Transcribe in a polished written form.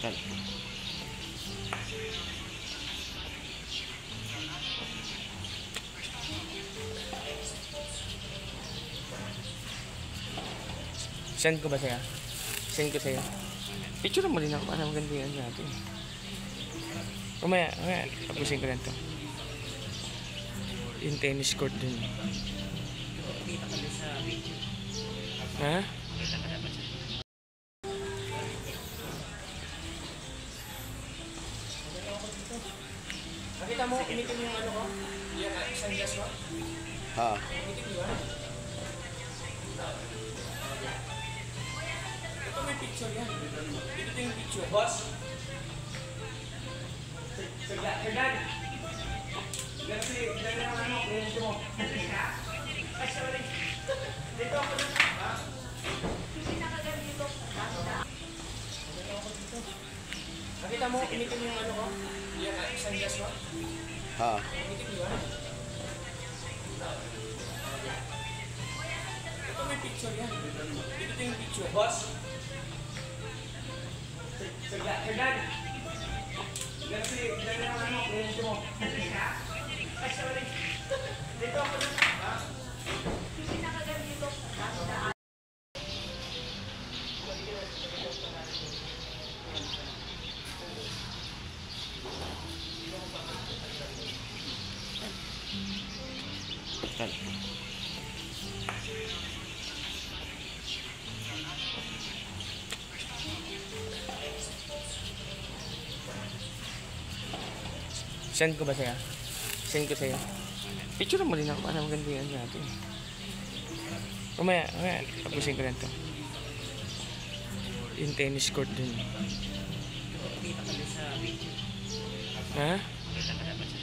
Tal. Send ko ba sa'yo? Send ko sa'yo. Picture mo rin ako para maganda yun natin. Mamaya, tapusin ko lang to. Yung tennis court dun. Kita ka sa video. Ha? Kita ka dapat sa video. Nakita mo, initin yung ano ko? Yung isang gas ko? Ha. Initin mo yun? Ito may picture yan. Ito yung picture. Boss? Sagdan! Sagdan kasi, sagdan na naman mo, client mo. Ay, sorry. Dito ako na. Ha? Hindi nakaganito. Nakita mo, initin yung ano ko? Yung isang gas ko? Ha. Initin mo yun? Ito may picture yan. Ito yung picture. Boss? Sagdan! Sagdan kasi, sagdan na naman mo, client mo. Ay, sorry. Dito ako na. Ha? Hindi nakaganito. Tal. Send ko ba sa'yo? Send ko sa'yo. Picture mo rin ako para maganda yun natin. Mamaya, tapusin ko lang to. Yung tennis court dun. Kita ka sa video. Ha? Kita ka dapat sa